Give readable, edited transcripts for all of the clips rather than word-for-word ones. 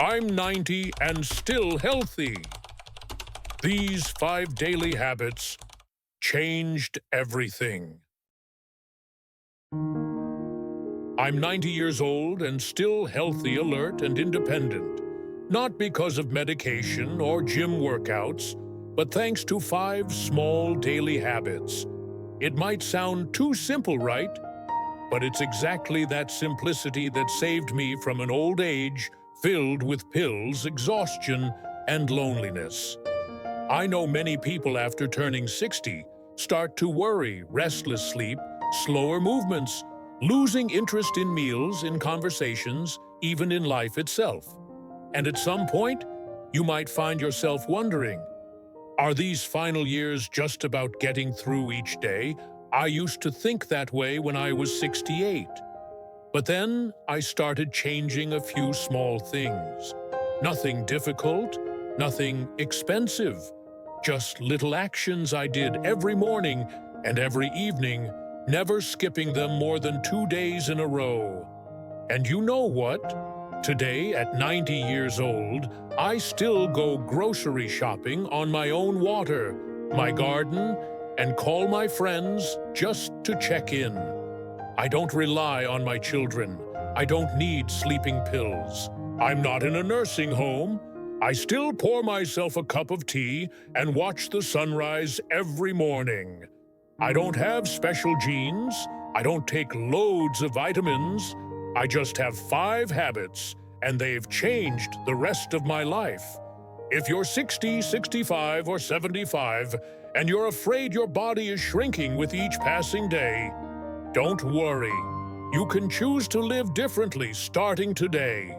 I'm 90 and still healthy. These 5 daily habits changed everything. I'm 90 years old and still healthy, alert, and independent. Not because of medication or gym workouts, but thanks to 5 small daily habits. It might sound too simple, right? But it's exactly that simplicity that saved me from an old age filled with pills, exhaustion, and loneliness. I know many people after turning 60 start to worry, restless sleep, slower movements, losing interest in meals, in conversations, even in life itself. And at some point, you might find yourself wondering, are these final years just about getting through each day? I used to think that way when I was 68. But then I started changing a few small things. Nothing difficult, nothing expensive. Just little actions I did every morning and every evening, never skipping them more than 2 days in a row. And you know what? Today, at 90 years old, I still go grocery shopping on my own water, my garden, and call my friends just to check in. I don't rely on my children. I don't need sleeping pills. I'm not in a nursing home. I still pour myself a cup of tea and watch the sunrise every morning. I don't have special genes. I don't take loads of vitamins. I just have 5 habits, and they've changed the rest of my life. If you're 60, 65, or 75, and you're afraid your body is shrinking with each passing day, don't worry. You can choose to live differently starting today.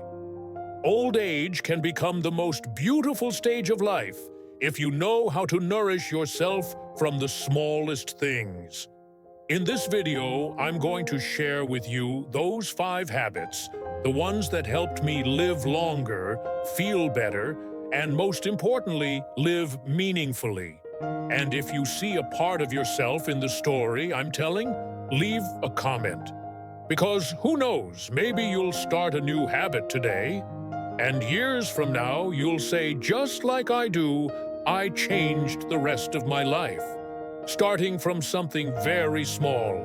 Old age can become the most beautiful stage of life if you know how to nourish yourself from the smallest things. In this video, I'm going to share with you those 5 habits, the ones that helped me live longer, feel better, and most importantly, live meaningfully. And if you see a part of yourself in the story I'm telling, leave a comment. Because who knows, maybe you'll start a new habit today, and years from now you'll say, just like I do, I changed the rest of my life, starting from something very small.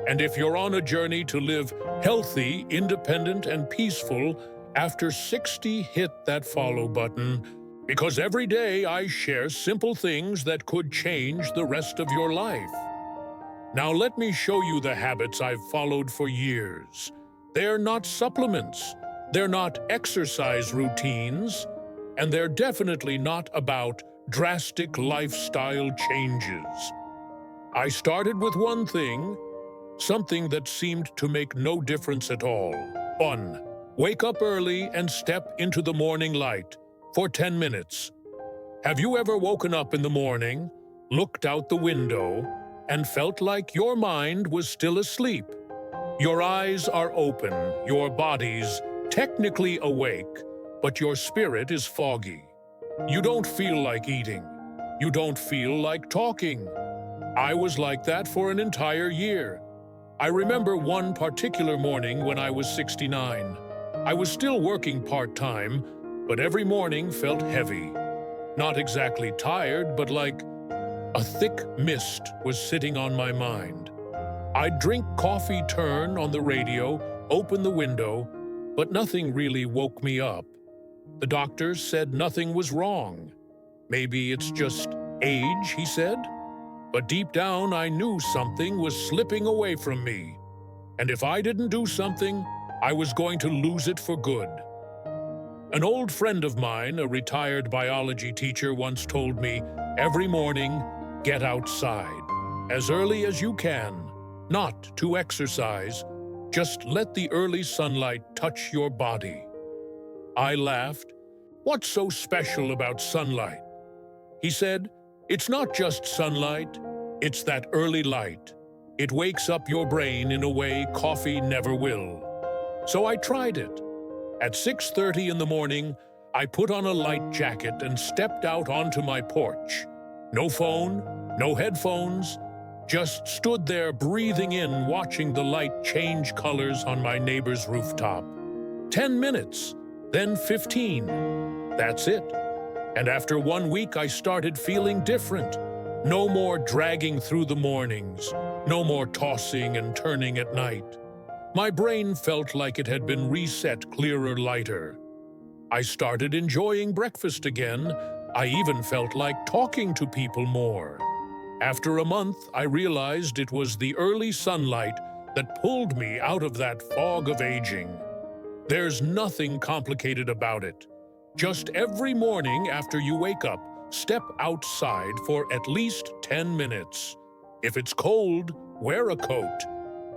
And if you're on a journey to live healthy, independent, and peaceful, after 60, hit that follow button, because every day I share simple things that could change the rest of your life. Now let me show you the habits I've followed for years. They're not supplements, they're not exercise routines, and they're definitely not about drastic lifestyle changes. I started with one thing, something that seemed to make no difference at all. 1. Wake up early and step into the morning light for 10 minutes. Have you ever woken up in the morning, looked out the window, and felt like your mind was still asleep? Your eyes are open, your body's technically awake, but your spirit is foggy. You don't feel like eating. You don't feel like talking. I was like that for an entire year. I remember one particular morning when I was 69. I was still working part-time, but every morning felt heavy. Not exactly tired, but like a thick mist was sitting on my mind. I'd drink coffee, turn on the radio, open the window, but nothing really woke me up. The doctors said nothing was wrong. Maybe it's just age, he said. But deep down, I knew something was slipping away from me. And if I didn't do something, I was going to lose it for good. An old friend of mine, a retired biology teacher, once told me, every morning, get outside, as early as you can, not to exercise, just let the early sunlight touch your body. I laughed. What's so special about sunlight? He said, it's not just sunlight, it's that early light. It wakes up your brain in a way coffee never will. So I tried it. At 6:30 in the morning, I put on a light jacket and stepped out onto my porch. No phone, no headphones, just stood there breathing in, watching the light change colors on my neighbor's rooftop. 10 minutes. then 15. That's it. And after 1 week, I started feeling different. No more dragging through the mornings, no more tossing and turning at night. My brain felt like it had been reset clearer, lighter. I started enjoying breakfast again. I even felt like talking to people more. After a month, I realized it was the early sunlight that pulled me out of that fog of aging. There's nothing complicated about it. Just every morning after you wake up, step outside for at least 10 minutes. If it's cold, wear a coat.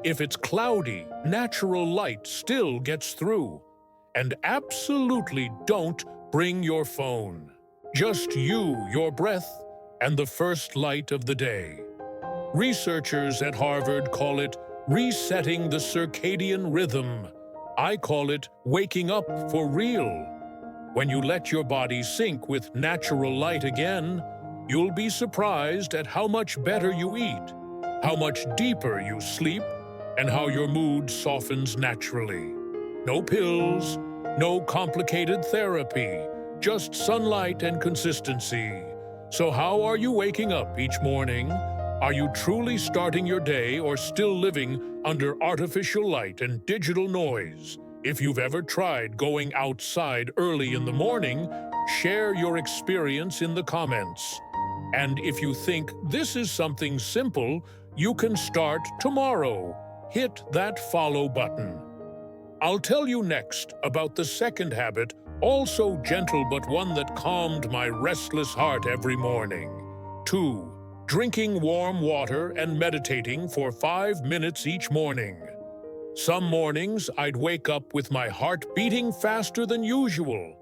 If it's cloudy, natural light still gets through. And absolutely don't bring your phone. Just you, your breath, and the first light of the day. Researchers at Harvard call it resetting the circadian rhythm. I call it waking up for real. When you let your body sync with natural light again, you'll be surprised at how much better you eat, how much deeper you sleep, and how your mood softens naturally. No pills, no complicated therapy, just sunlight and consistency. So how are you waking up each morning? Are you truly starting your day or still living under artificial light and digital noise? If you've ever tried going outside early in the morning, share your experience in the comments. And if you think this is something simple, you can start tomorrow. Hit that follow button. I'll tell you next about the second habit, also gentle but one that calmed my restless heart every morning. 2. Drinking warm water and meditating for 5 minutes each morning. Some mornings I'd wake up with my heart beating faster than usual,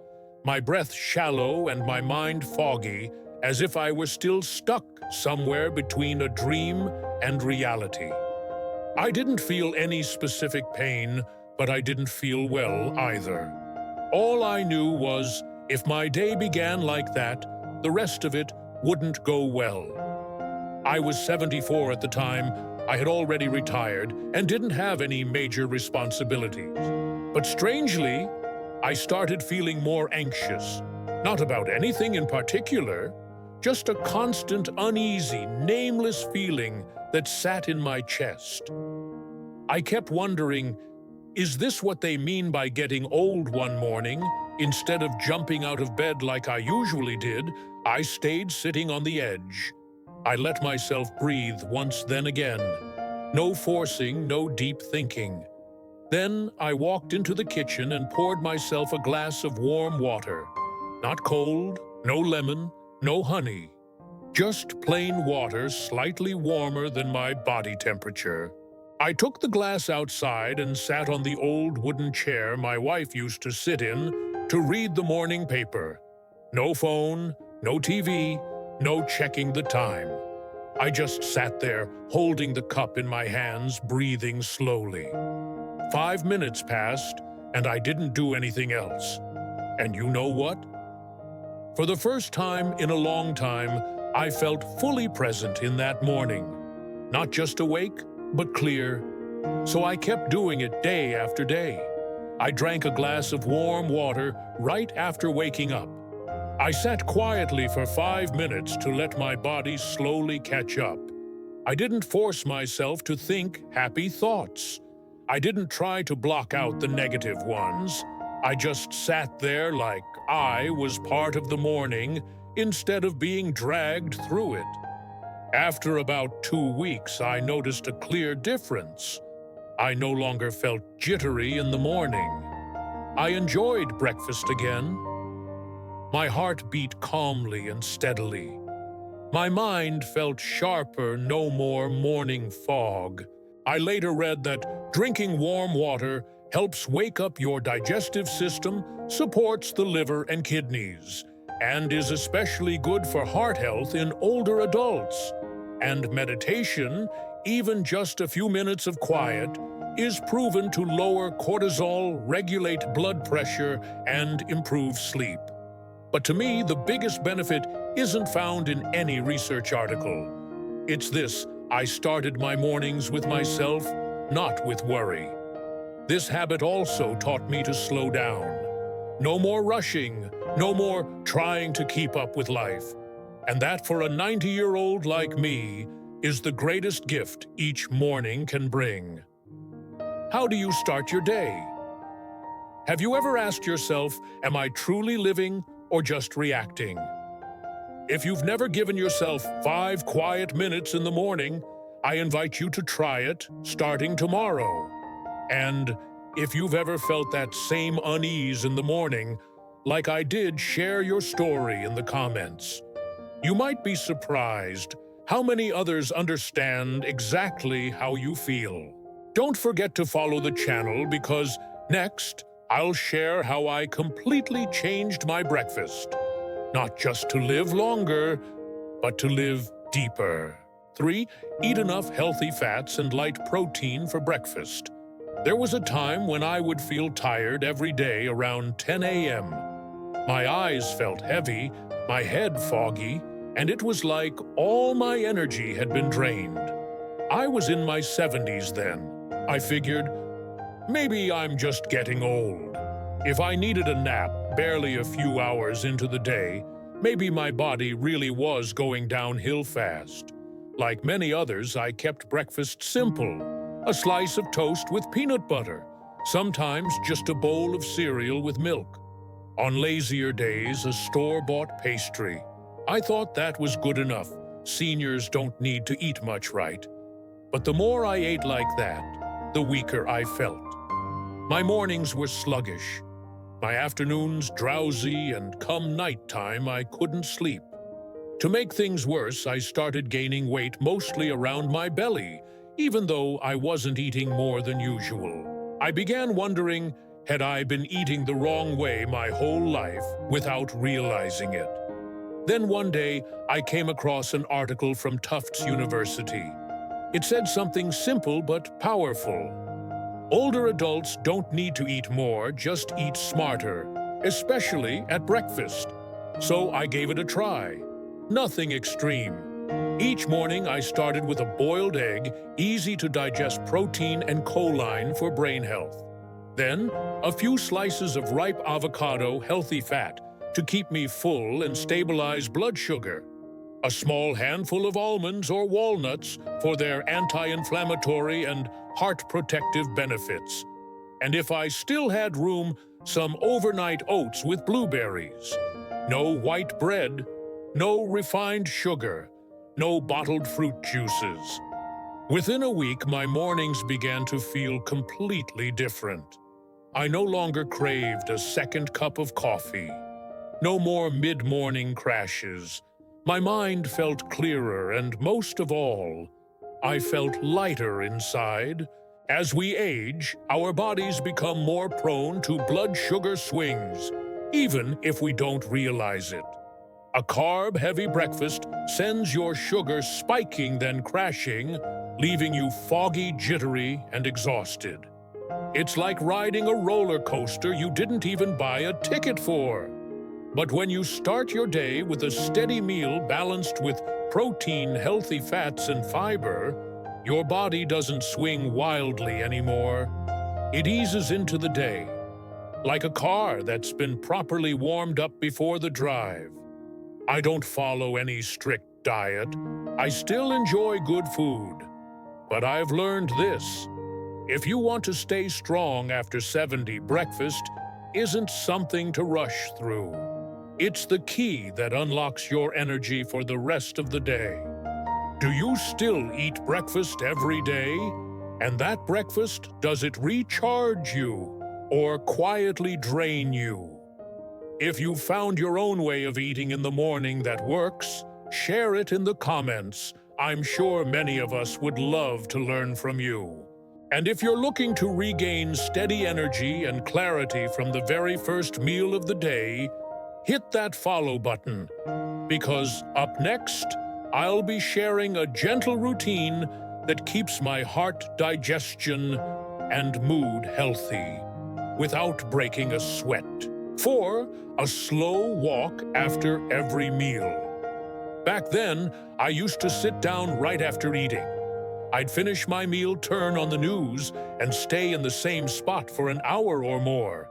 my breath shallow and my mind foggy, as if I were still stuck somewhere between a dream and reality. I didn't feel any specific pain, but I didn't feel well either. All I knew was, if my day began like that, the rest of it wouldn't go well. I was 74 at the time, I had already retired, and didn't have any major responsibilities. But strangely, I started feeling more anxious. Not about anything in particular, just a constant, uneasy, nameless feeling that sat in my chest. I kept wondering, is this what they mean by getting old one morning? Instead of jumping out of bed like I usually did, I stayed sitting on the edge. I let myself breathe once, then again. No forcing, no deep thinking. Then I walked into the kitchen and poured myself a glass of warm water. Not cold, no lemon, no honey. Just plain water slightly warmer than my body temperature. I took the glass outside and sat on the old wooden chair my wife used to sit in to read the morning paper. No phone, no TV, no checking the time. I just sat there, holding the cup in my hands, breathing slowly. 5 minutes passed, and I didn't do anything else. And you know what? For the first time in a long time, I felt fully present in that morning. Not just awake, but clear. So I kept doing it day after day. I drank a glass of warm water right after waking up. I sat quietly for 5 minutes to let my body slowly catch up. I didn't force myself to think happy thoughts. I didn't try to block out the negative ones. I just sat there like I was part of the morning instead of being dragged through it. After about 2 weeks, I noticed a clear difference. I no longer felt jittery in the morning. I enjoyed breakfast again. My heart beat calmly and steadily. My mind felt sharper, no more morning fog. I later read that drinking warm water helps wake up your digestive system, supports the liver and kidneys, and is especially good for heart health in older adults. And meditation, even just a few minutes of quiet, is proven to lower cortisol, regulate blood pressure, and improve sleep. But to me, the biggest benefit isn't found in any research article. It's this: I started my mornings with myself, not with worry. This habit also taught me to slow down. No more rushing, no more trying to keep up with life. And that for a 90-year-old like me is the greatest gift each morning can bring. How do you start your day? Have you ever asked yourself, am I truly living or just reacting? If you've never given yourself 5 quiet minutes in the morning, I invite you to try it starting tomorrow. And if you've ever felt that same unease in the morning, like I did, share your story in the comments. You might be surprised how many others understand exactly how you feel. Don't forget to follow the channel because next, I'll share how I completely changed my breakfast. Not just to live longer, but to live deeper. 3. Eat enough healthy fats and light protein for breakfast. There was a time when I would feel tired every day around 10 a.m. My eyes felt heavy, my head foggy, and it was like all my energy had been drained. I was in my 70s then. I figured, maybe I'm just getting old. If I needed a nap barely a few hours into the day, maybe my body really was going downhill fast. Like many others, I kept breakfast simple. A slice of toast with peanut butter, sometimes just a bowl of cereal with milk. On lazier days, a store-bought pastry. I thought that was good enough. Seniors don't need to eat much, right? But the more I ate like that, the weaker I felt. My mornings were sluggish. My afternoons drowsy, and come nighttime, I couldn't sleep. To make things worse, I started gaining weight mostly around my belly, even though I wasn't eating more than usual. I began wondering, had I been eating the wrong way my whole life without realizing it? Then one day, I came across an article from Tufts University. It said something simple but powerful. Older adults don't need to eat more, just eat smarter, especially at breakfast. So I gave it a try. Nothing extreme. Each morning I started with a boiled egg, easy to digest protein and choline for brain health. Then, a few slices of ripe avocado, healthy fat, to keep me full and stabilize blood sugar. A small handful of almonds or walnuts for their anti-inflammatory and heart-protective benefits. And if I still had room, some overnight oats with blueberries. No white bread, no refined sugar, no bottled fruit juices. Within a week, my mornings began to feel completely different. I no longer craved a second cup of coffee. No more mid-morning crashes. My mind felt clearer, and most of all, I felt lighter inside. As we age, our bodies become more prone to blood sugar swings, even if we don't realize it. A carb-heavy breakfast sends your sugar spiking, then crashing, leaving you foggy, jittery, and exhausted. It's like riding a roller coaster you didn't even buy a ticket for. But when you start your day with a steady meal balanced with protein, healthy fats, and fiber, your body doesn't swing wildly anymore. It eases into the day, like a car that's been properly warmed up before the drive. I don't follow any strict diet. I still enjoy good food. But I've learned this. If you want to stay strong after 70, breakfast isn't something to rush through. It's the key that unlocks your energy for the rest of the day. Do you still eat breakfast every day? And that breakfast, does it recharge you or quietly drain you? If you've found your own way of eating in the morning that works, share it in the comments. I'm sure many of us would love to learn from you. And if you're looking to regain steady energy and clarity from the very first meal of the day, hit that follow button, because up next, I'll be sharing a gentle routine that keeps my heart, digestion, and mood healthy without breaking a sweat. 4. A slow walk after every meal. Back then, I used to sit down right after eating. I'd finish my meal, turn on the news, and stay in the same spot for an hour or more.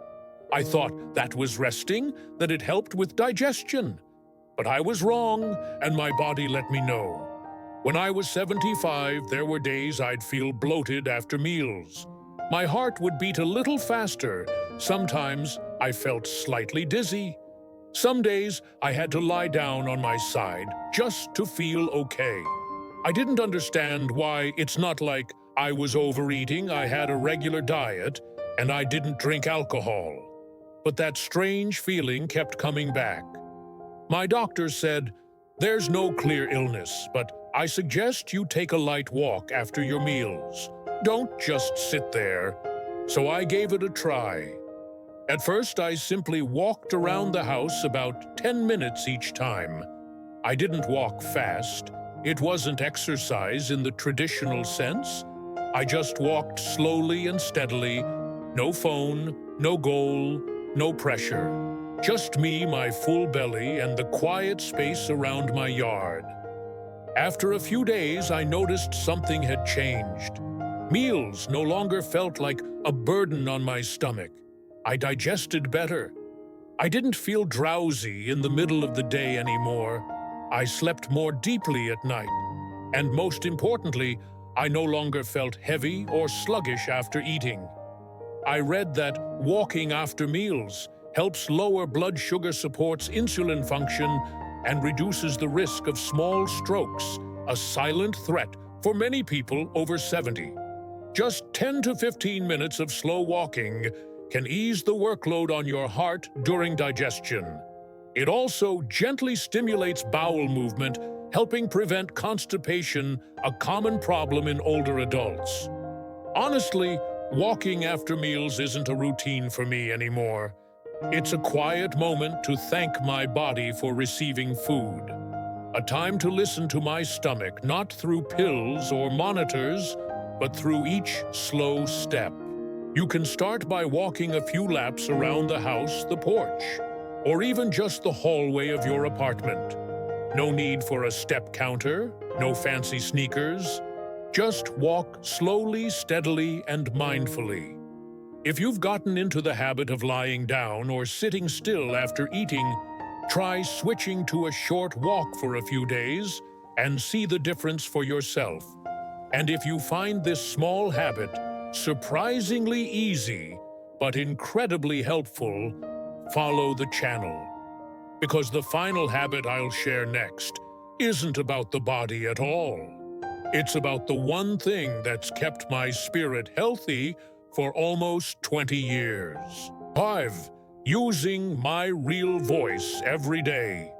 I thought that was resting, that it helped with digestion. But I was wrong, and my body let me know. When I was 75, there were days I'd feel bloated after meals. My heart would beat a little faster. Sometimes I felt slightly dizzy. Some days I had to lie down on my side just to feel okay. I didn't understand why. It's not like I was overeating. I had a regular diet, and I didn't drink alcohol. But that strange feeling kept coming back. My doctor said, "There's no clear illness, but I suggest you take a light walk after your meals. Don't just sit there." So I gave it a try. At first, I simply walked around the house about 10 minutes each time. I didn't walk fast. It wasn't exercise in the traditional sense. I just walked slowly and steadily. No phone, no goal, no pressure. Just me, my full belly, and the quiet space around my yard. After a few days, I noticed something had changed. Meals no longer felt like a burden on my stomach. I digested better. I didn't feel drowsy in the middle of the day anymore. I slept more deeply at night. And most importantly, I no longer felt heavy or sluggish after eating. I read that walking after meals helps lower blood sugar, supports insulin function, and reduces the risk of small strokes, a silent threat for many people over 70. Just 10 to 15 minutes of slow walking can ease the workload on your heart during digestion. It also gently stimulates bowel movement, helping prevent constipation, a common problem in older adults. Honestly, walking after meals isn't a routine for me anymore. It's a quiet moment to thank my body for receiving food. A time to listen to my stomach, not through pills or monitors, but through each slow step. You can start by walking a few laps around the house, the porch, or even just the hallway of your apartment. No need for a step counter, no fancy sneakers. Just walk slowly, steadily, and mindfully. If you've gotten into the habit of lying down or sitting still after eating, try switching to a short walk for a few days and see the difference for yourself. And if you find this small habit surprisingly easy but incredibly helpful, follow the channel. Because the final habit I'll share next isn't about the body at all. It's about the one thing that's kept my spirit healthy for almost 20 years. 5. Using my real voice every day.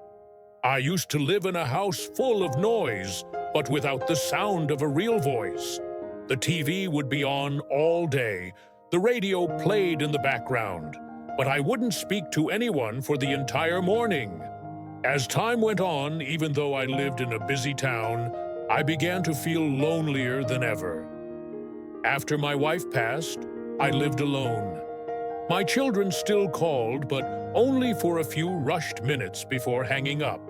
I used to live in a house full of noise, but without the sound of a real voice. The TV would be on all day. The radio played in the background, but I wouldn't speak to anyone for the entire morning. As time went on, even though I lived in a busy town, I began to feel lonelier than ever. After my wife passed, I lived alone. My children still called, but only for a few rushed minutes before hanging up.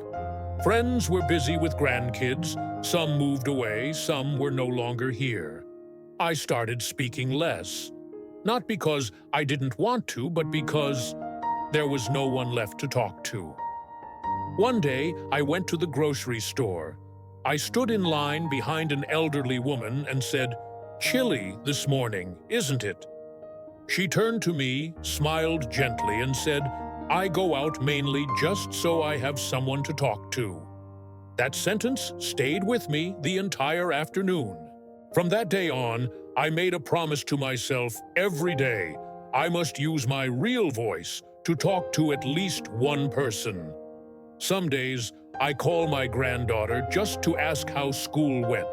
Friends were busy with grandkids, some moved away, some were no longer here. I started speaking less. Not because I didn't want to, but because there was no one left to talk to. One day, I went to the grocery store. I stood in line behind an elderly woman and said, "Chilly this morning, isn't it?" She turned to me, smiled gently, and said, "I go out mainly just so I have someone to talk to." That sentence stayed with me the entire afternoon. From that day on, I made a promise to myself every day I must use my real voice to talk to at least one person. Some days, I call my granddaughter just to ask how school went.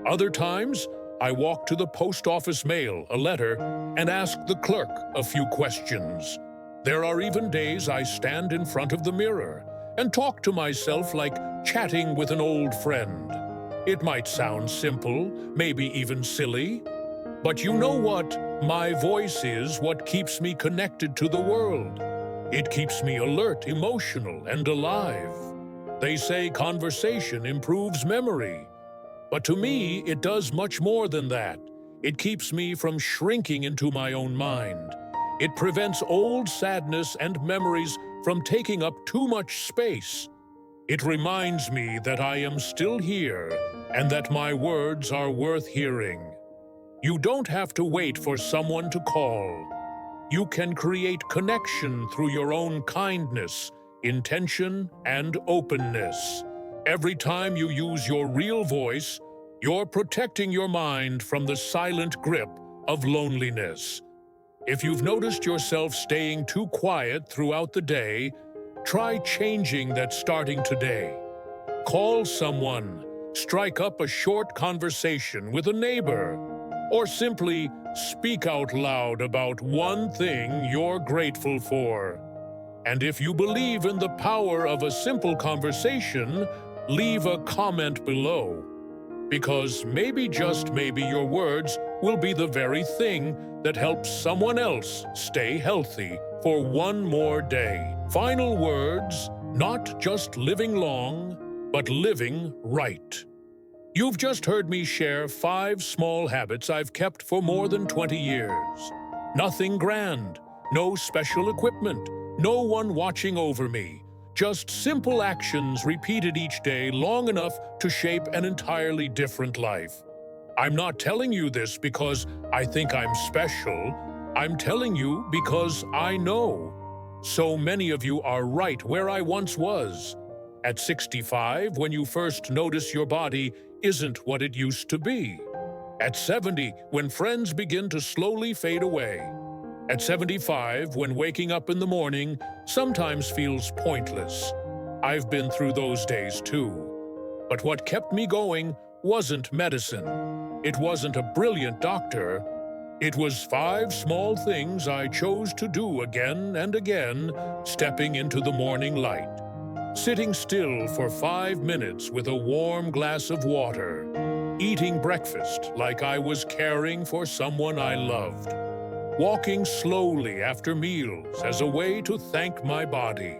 Other times, I walk to the post office, mail a letter, and ask the clerk a few questions. There are even days I stand in front of the mirror and talk to myself like chatting with an old friend. It might sound simple, maybe even silly, but you know what? My voice is what keeps me connected to the world. It keeps me alert, emotional, and alive. They say conversation improves memory. But to me, it does much more than that. It keeps me from shrinking into my own mind. It prevents old sadness and memories from taking up too much space. It reminds me that I am still here and that my words are worth hearing. You don't have to wait for someone to call. You can create connection through your own kindness, intention, and openness. Every time you use your real voice, you're protecting your mind from the silent grip of loneliness. If you've noticed yourself staying too quiet throughout the day, try changing that starting today. Call someone, strike up a short conversation with a neighbor, or simply speak out loud about one thing you're grateful for. And if you believe in the power of a simple conversation, leave a comment below. Because maybe, just maybe, your words will be the very thing that helps someone else stay healthy for one more day. Final words, not just living long, but living right. You've just heard me share 5 small habits I've kept for more than 20 years. Nothing grand, no special equipment, no one watching over me. Just simple actions repeated each day long enough to shape an entirely different life. I'm not telling you this because I think I'm special. I'm telling you because I know. So many of you are right where I once was. At 65, when you first notice your body isn't what it used to be. At 70, when friends begin to slowly fade away. At 75, when waking up in the morning sometimes feels pointless. I've been through those days too. But what kept me going wasn't medicine. It wasn't a brilliant doctor. It was 5 small things I chose to do again and again, stepping into the morning light. Sitting still for 5 minutes with a warm glass of water. Eating breakfast like I was caring for someone I loved. Walking slowly after meals as a way to thank my body.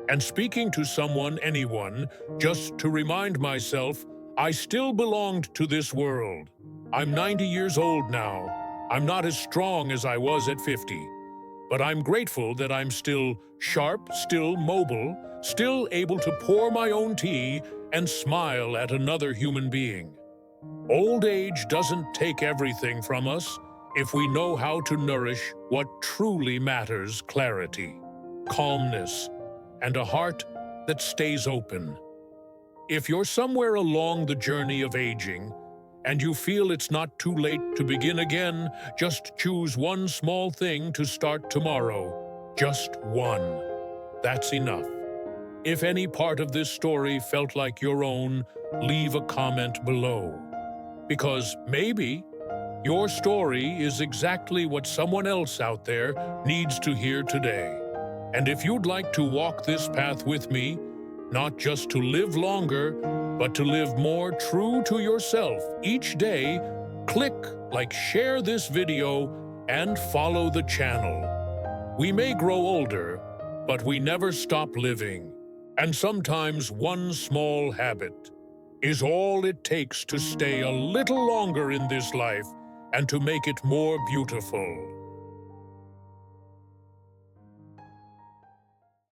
And speaking to someone, anyone, just to remind myself I still belonged to this world. I'm 90 years old now. I'm not as strong as I was at 50. But I'm grateful that I'm still sharp, still mobile, still able to pour my own tea and smile at another human being. Old age doesn't take everything from us if we know how to nourish what truly matters: clarity, calmness, and a heart that stays open. If you're somewhere along the journey of aging, and you feel it's not too late to begin again, just choose one small thing to start tomorrow. Just one. That's enough. If any part of this story felt like your own, leave a comment below. Because maybe your story is exactly what someone else out there needs to hear today. And if you'd like to walk this path with me, not just to live longer, but to live more true to yourself each day, click like, share this video, and follow the channel. We may grow older, but we never stop living. And sometimes one small habit is all it takes to stay a little longer in this life and to make it more beautiful.